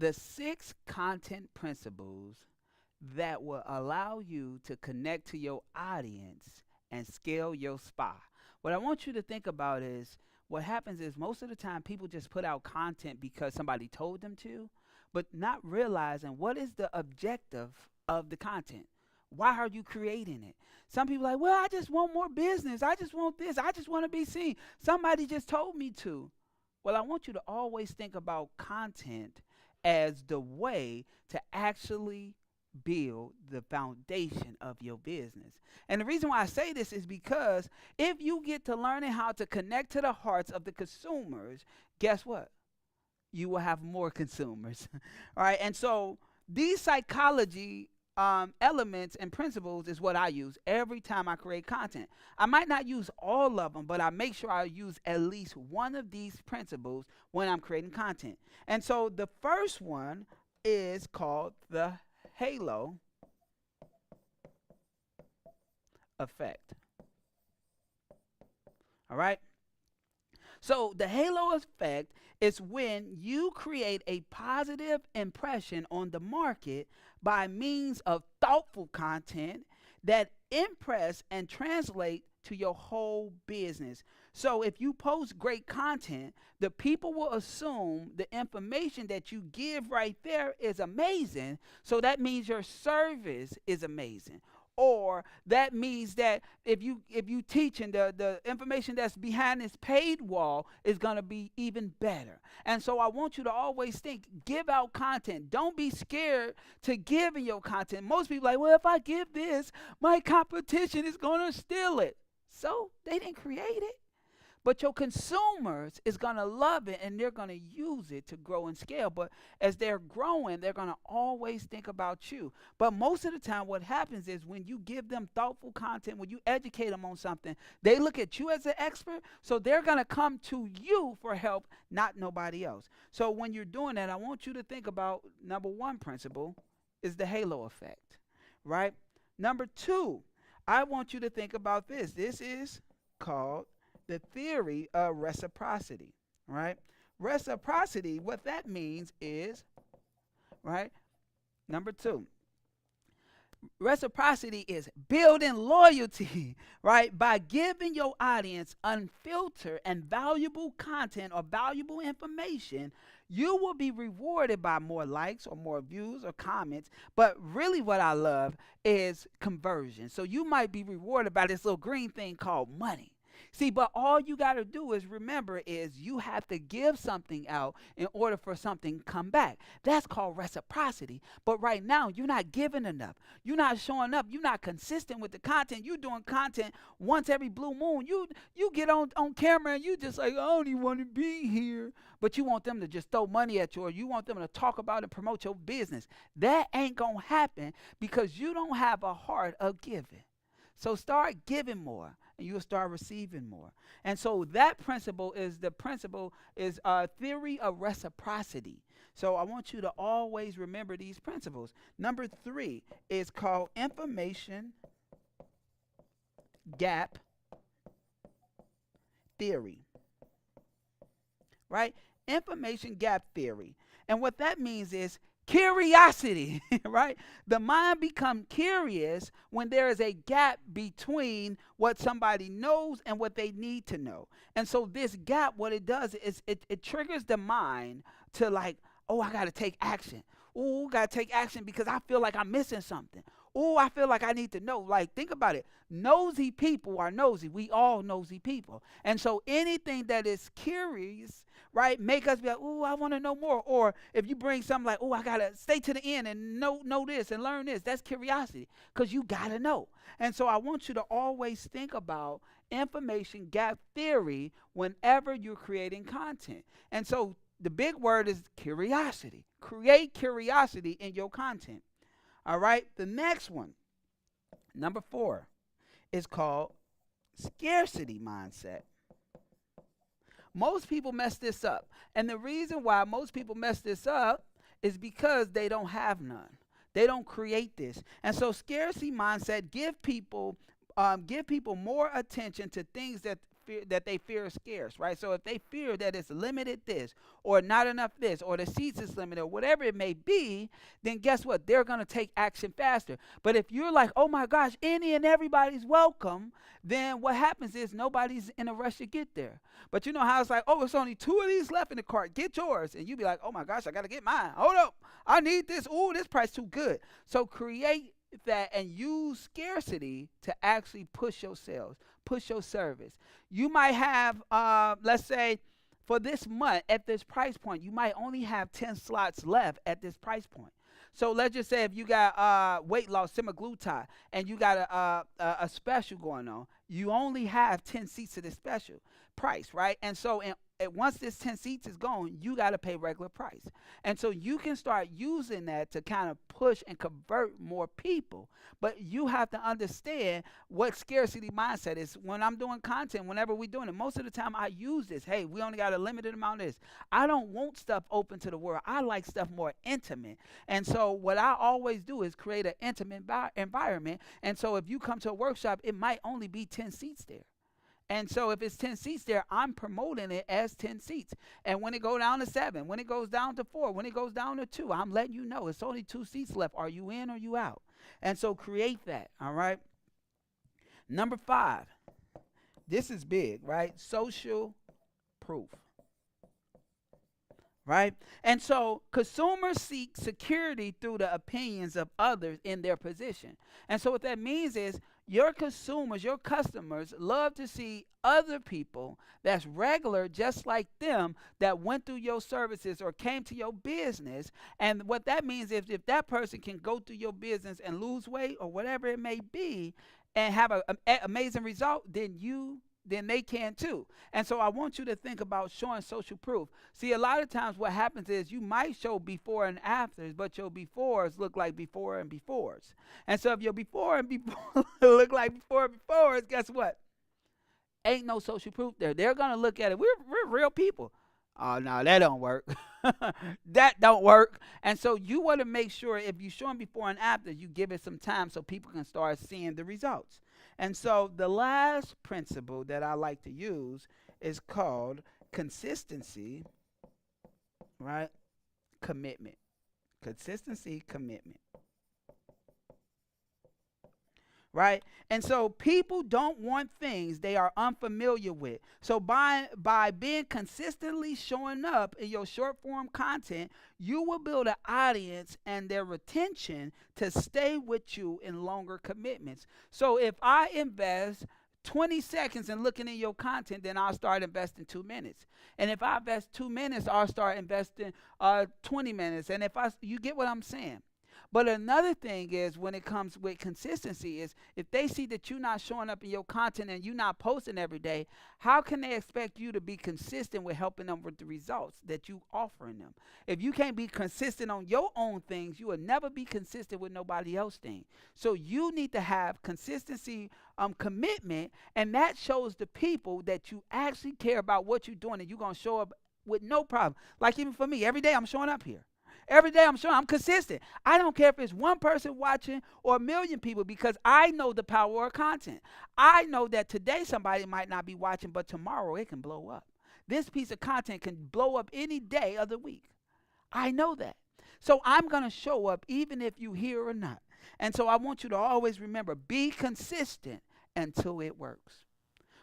the 6 content principles that will allow you to connect to your audience and scale your spa. What I want you to think about is what happens is most of the time people just put out content because somebody told them to, but not realizing what is the objective of the content. Why are you creating it? Some people are like, well, I just want more business. I just want this. I just want to be seen. Somebody just told me to. Well, I want you to always think about content as the way to actually build the foundation of your business. And the reason why I say this is because if you get to learning how to connect to the hearts of the consumers, guess what? You will have more consumers. All right. And so these psychology elements and principles is what I use every time I create content. I might not use all of them, but I make sure I use at least one of these principles when I'm creating content. And so the first one is called the halo effect. All right. So the halo effect is when you create a positive impression on the market by means of thoughtful content that impress and translate to your whole business. So if you post great content, the people will assume the information that you give right there is amazing. So that means your service is amazing. Or that means that if you teaching the information that's behind this paid wall is gonna be even better. And so I want you to always think, give out content. Don't be scared to give in your content. Most people are like, well, if I give this, my competition is gonna steal it. So they didn't create it. But your consumers is going to love it and they're going to use it to grow and scale. But as they're growing, they're going to always think about you. But most of the time, what happens is when you give them thoughtful content, when you educate them on something, they look at you as an expert. So they're going to come to you for help, not nobody else. So when you're doing that, I want you to think about number one principle is the halo effect, right? Number two, I want you to think about this. This is called the theory of reciprocity, right? Reciprocity, what that means is, right? Number two, reciprocity is building loyalty, right? By giving your audience unfiltered and valuable content or valuable information, you will be rewarded by more likes or more views or comments. But really, what I love is conversion. So you might be rewarded by this little green thing called money. See, but all you got to do is remember is you have to give something out in order for something to come back. That's called reciprocity. But right now, you're not giving enough. You're not showing up. You're not consistent with the content. You're doing content once every blue moon. You get on camera and you just like, I don't even want to be here. But you want them to just throw money at you or you want them to talk about and promote your business. That ain't going to happen because you don't have a heart of giving. So start giving more and you'll start receiving more. And so that principle is theory of reciprocity. So I want you to always remember these principles. Number three is called information gap theory. Right? Information gap theory. And what that means is curiosity, right? The mind becomes curious when there is a gap between what somebody knows and what they need to know. And so this gap, what it does is it triggers the mind to like, oh, I got to take action. Oh, got to take action because I feel like I'm missing something. Oh, I feel like I need to know. Like, think about it. Nosy people are nosy. We all nosy people. And so anything that is curious, right, make us be like, oh, I want to know more. Or if you bring something like, oh, I got to stay to the end and know this and learn this, that's curiosity because you got to know. And so I want you to always think about information gap theory whenever you're creating content. And so the big word is curiosity. Create curiosity in your content. All right. The next one, number 4, is called scarcity mindset. Most people mess this up. And the reason why most people mess this up is because they don't have none. They don't create this. And so scarcity mindset give people more attention to things that fear is scarce, right? So if they fear that it's limited this or not enough this or the seats is limited or whatever it may be, then guess what? They're going to take action faster. But if you're like, oh my gosh, any and everybody's welcome, then what happens is nobody's in a rush to get there. But you know how it's like, oh, it's only 2 of these left in the cart. Get yours. And you be like, oh my gosh, I got to get mine. Hold up. I need this. Ooh, this price too good. So create that and use scarcity to actually push your sales, push your service. You might have, let's say, for this month at this price point, you might only have 10 slots left at this price point. So let's just say if you got weight loss semaglutide and you got a special going on, you only have 10 seats to this special price, right? And so once this 10 seats is gone, you got to pay regular price. And so you can start using that to kind of push and convert more people. But you have to understand what scarcity mindset is. When I'm doing content, whenever we're doing it, most of the time I use this. Hey, we only got a limited amount of this. I don't want stuff open to the world. I like stuff more intimate. And so what I always do is create an intimate environment. And so if you come to a workshop, it might only be 10 seats there. And so if it's 10 seats there, I'm promoting it as 10 seats. And when it goes down to 7, when it goes down to 4, when it goes down to 2, I'm letting you know it's only 2 seats left. Are you in or you out? And so create that, all right? Number 5, this is big, right? Social proof. Right? And so consumers seek security through the opinions of others in their position. And so what that means is your consumers, your customers love to see other people that's regular just like them that went through your services or came to your business. And what that means is if that person can go through your business and lose weight or whatever it may be and have an amazing result, then they can too. And so I want you to think about showing social proof. See, a lot of times what happens is you might show before and afters, but your befores look like before and befores. And so if your before and before look like before and befores, guess what? Ain't no social proof there. They're going to look at it. We're real people. Oh, no, that don't work. That don't work. And so you want to make sure if you show them before and after, you give it some time so people can start seeing the results. And so the last principle that I like to use is called consistency, right? Commitment. Consistency, commitment. Right? And so people don't want things they are unfamiliar with. So by being consistently showing up in your short form content, you will build an audience and their retention to stay with you in longer commitments. So if I invest 20 seconds in looking at your content, then I'll start investing 2 minutes. And if I invest 2 minutes, I'll start investing 20 minutes. And you get what I'm saying? But another thing is when it comes with consistency is if they see that you're not showing up in your content and you're not posting every day, how can they expect you to be consistent with helping them with the results that you offering them? If you can't be consistent on your own things, you will never be consistent with nobody else's thing. So you need to have consistency, commitment, and that shows the people that you actually care about what you're doing and you're going to show up with no problem. Like even for me, every day I'm showing up here. Every day I'm showing I'm consistent. I don't care if it's one person watching or a million people because I know the power of content. I know that today somebody might not be watching, but tomorrow it can blow up. This piece of content can blow up any day of the week. I know that. So I'm going to show up even if you hear or not. And so I want you to always remember, be consistent until it works.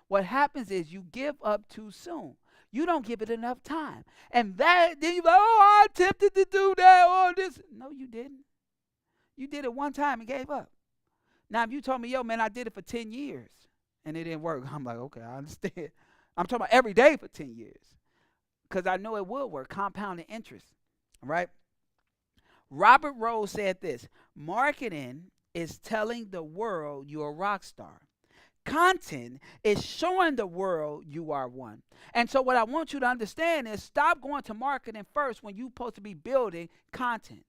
What happens is you give up too soon. You don't give it enough time. And then you're like, oh, I attempted to do that or this. No, you didn't. You did it one time and gave up. Now, if you told me, yo, man, I did it for 10 years and it didn't work, I'm like, okay, I understand. I'm talking about every day for 10 years because I know it will work, compounding interest, right? Robert Rose said this, marketing is telling the world you're a rock star. Content is showing the world you are one. And so what I want you to understand is stop going to marketing first when you're supposed to be building content.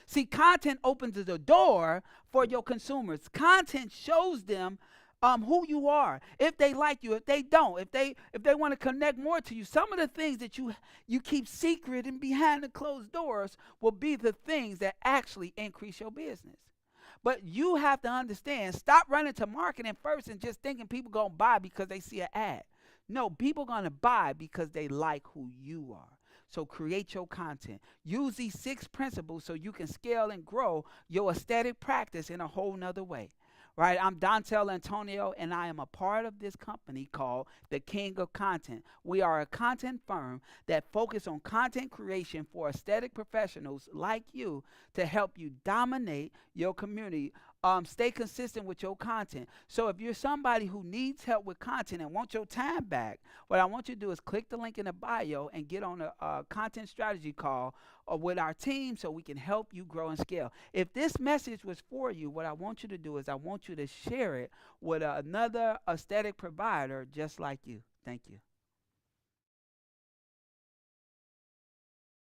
See, content opens the door for your consumers. Content shows them who you are, if they like you, if they don't, if they want to connect more to you. Some of the things that you keep secret and behind the closed doors will be the things that actually increase your business. But you have to understand, stop running to marketing first and just thinking people going to buy because they see an ad. No, people going to buy because they like who you are. So create your content. Use these 6 principles so you can scale and grow your aesthetic practice in a whole nother way. Right, I'm Dontel Antonio, and I am a part of this company called the King of Content. We are a content firm that focus on content creation for aesthetic professionals like you to help you dominate your community. Stay consistent with your content. So if you're somebody who needs help with content and wants your time back, what I want you to do is click the link in the bio and get on a content strategy call with our team so we can help you grow and scale. If this message was for you, what I want you to do is I want you to share it with another aesthetic provider just like you. Thank you.